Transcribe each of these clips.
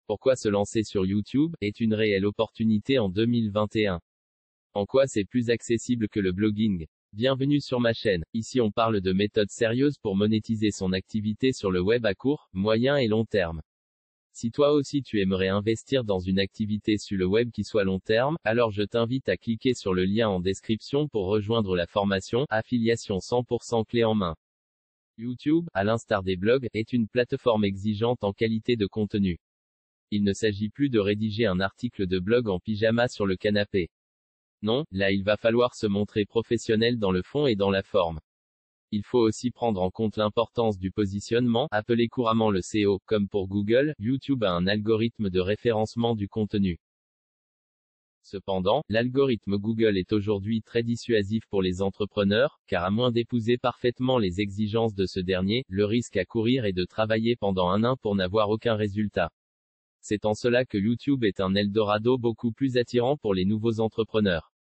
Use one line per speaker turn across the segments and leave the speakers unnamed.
Pourquoi se lancer sur YouTube est une réelle opportunité en 2021. En quoi c'est plus accessible que le blogging? Bienvenue sur ma chaîne. Ici on parle de méthodes sérieuses pour monétiser son activité sur le web à court, moyen et long terme. Si toi aussi tu aimerais investir dans une activité sur le web qui soit long terme, alors je t'invite à cliquer sur le lien en description pour rejoindre la formation Affiliation 100% clé en main. YouTube, à l'instar des blogs, est une plateforme exigeante en qualité de contenu. Il ne s'agit plus de rédiger un article de blog en pyjama sur le canapé. Non, là il va falloir se montrer professionnel dans le fond et dans la forme. Il faut aussi prendre en compte l'importance du positionnement, appelé couramment le SEO, comme pour Google. YouTube a un algorithme de référencement du contenu. Cependant, l'algorithme Google est aujourd'hui très dissuasif pour les entrepreneurs, car à moins d'épouser parfaitement les exigences de ce dernier, le risque à courir est de travailler pendant un an pour n'avoir aucun résultat. C'est en cela que YouTube est un Eldorado beaucoup plus attirant pour les nouveaux entrepreneurs.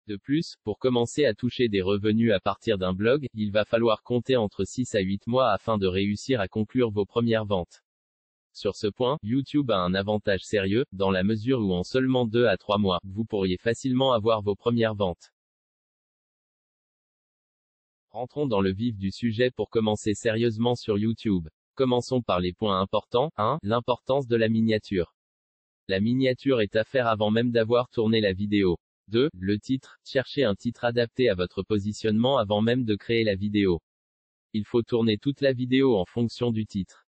De plus, pour commencer à toucher des revenus à partir d'un blog, il va falloir compter entre 6 à 8 mois afin de réussir à conclure vos premières ventes. Sur ce point, YouTube a un avantage sérieux, dans la mesure où en seulement 2 à 3 mois, vous pourriez facilement avoir vos premières ventes. Rentrons dans le vif du sujet pour commencer sérieusement sur YouTube. Commençons par les points importants. 1. L'importance de la miniature. La miniature est à faire avant même d'avoir tourné la vidéo. 2. Le titre. Cherchez un titre adapté à votre positionnement avant même de créer la vidéo. Il faut tourner toute la vidéo en fonction du titre.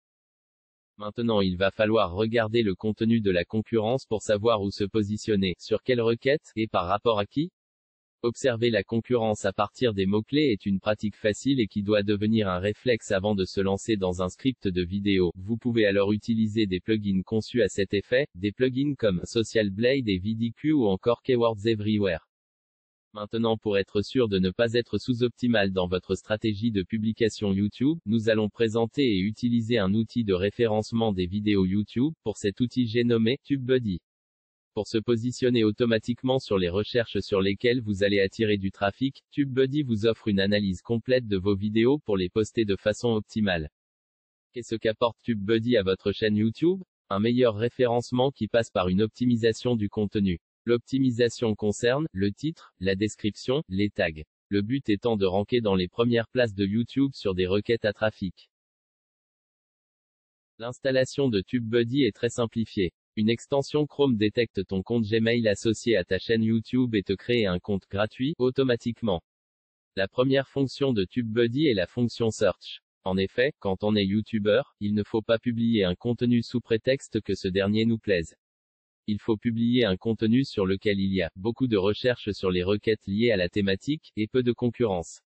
Maintenant il va falloir regarder le contenu de la concurrence pour savoir où se positionner, sur quelle requête, et par rapport à qui. Observer la concurrence à partir des mots-clés est une pratique facile et qui doit devenir un réflexe avant de se lancer dans un script de vidéo. Vous pouvez alors utiliser des plugins conçus à cet effet, des plugins comme Social Blade et VDQ ou encore Keywords Everywhere. Maintenant pour être sûr de ne pas être sous-optimal dans votre stratégie de publication YouTube, nous allons présenter et utiliser un outil de référencement des vidéos YouTube. Pour cet outil j'ai nommé TubeBuddy. Pour se positionner automatiquement sur les recherches sur lesquelles vous allez attirer du trafic, TubeBuddy vous offre une analyse complète de vos vidéos pour les poster de façon optimale. Qu'est-ce qu'apporte TubeBuddy à votre chaîne YouTube? Un meilleur référencement qui passe par une optimisation du contenu. L'optimisation concerne le titre, la description, les tags. Le but étant de ranker dans les premières places de YouTube sur des requêtes à trafic. L'installation de TubeBuddy est très simplifiée. Une extension Chrome détecte ton compte Gmail associé à ta chaîne YouTube et te crée un compte gratuit, automatiquement. La première fonction de TubeBuddy est la fonction Search. En effet, quand on est YouTuber, il ne faut pas publier un contenu sous prétexte que ce dernier nous plaise. Il faut publier un contenu sur lequel il y a beaucoup de recherches sur les requêtes liées à la thématique, et peu de concurrence.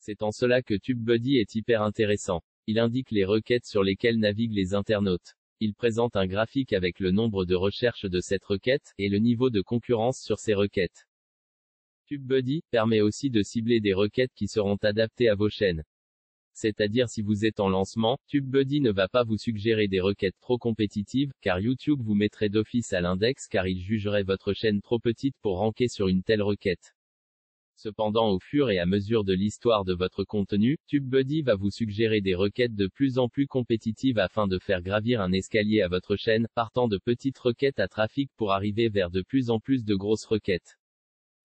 C'est en cela que TubeBuddy est hyper intéressant. Il indique les requêtes sur lesquelles naviguent les internautes. Il présente un graphique avec le nombre de recherches de cette requête, et le niveau de concurrence sur ces requêtes. TubeBuddy permet aussi de cibler des requêtes qui seront adaptées à vos chaînes. C'est-à-dire si vous êtes en lancement, TubeBuddy ne va pas vous suggérer des requêtes trop compétitives, car YouTube vous mettrait d'office à l'index car il jugerait votre chaîne trop petite pour ranker sur une telle requête. Cependant au fur et à mesure de l'histoire de votre contenu, TubeBuddy va vous suggérer des requêtes de plus en plus compétitives afin de faire gravir un escalier à votre chaîne, partant de petites requêtes à trafic pour arriver vers de plus en plus de grosses requêtes.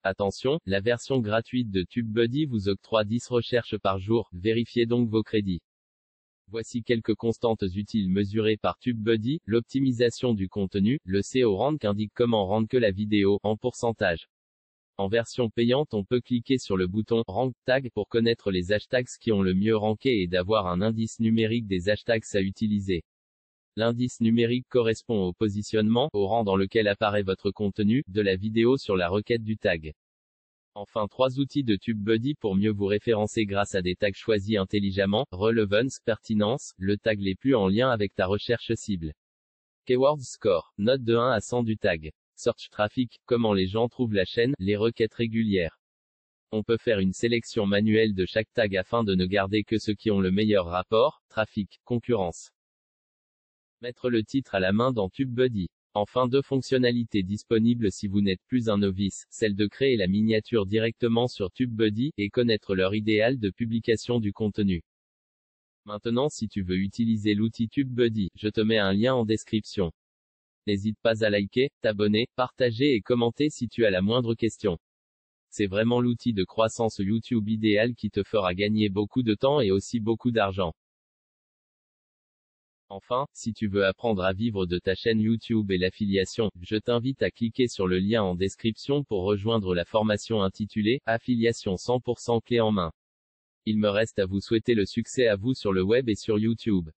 Attention, la version gratuite de TubeBuddy vous octroie 10 recherches par jour, vérifiez donc vos crédits. Voici quelques constantes utiles mesurées par TubeBuddy. L'optimisation du contenu, le SEO rank indique comment rank la vidéo, en pourcentage. En version payante on peut cliquer sur le bouton Rank Tag pour connaître les hashtags qui ont le mieux ranké et d'avoir un indice numérique des hashtags à utiliser. L'indice numérique correspond au positionnement, au rang dans lequel apparaît votre contenu, de la vidéo sur la requête du tag. Enfin 3 outils de TubeBuddy pour mieux vous référencer grâce à des tags choisis intelligemment. Relevance, pertinence, le tag les plus en lien avec ta recherche cible. Keywords Score, note de 1 à 100 du tag. Search Traffic, comment les gens trouvent la chaîne, les requêtes régulières. On peut faire une sélection manuelle de chaque tag afin de ne garder que ceux qui ont le meilleur rapport, trafic, concurrence. Mettre le titre à la main dans TubeBuddy. Enfin 2 fonctionnalités disponibles si vous n'êtes plus un novice, celle de créer la miniature directement sur TubeBuddy, et connaître l'heure idéale de publication du contenu. Maintenant, si tu veux utiliser l'outil TubeBuddy, je te mets un lien en description. N'hésite pas à liker, t'abonner, partager et commenter si tu as la moindre question. C'est vraiment l'outil de croissance YouTube idéal qui te fera gagner beaucoup de temps et aussi beaucoup d'argent. Enfin, si tu veux apprendre à vivre de ta chaîne YouTube et l'affiliation, je t'invite à cliquer sur le lien en description pour rejoindre la formation intitulée « Affiliation 100% clé en main ». Il me reste à vous souhaiter le succès à vous sur le web et sur YouTube.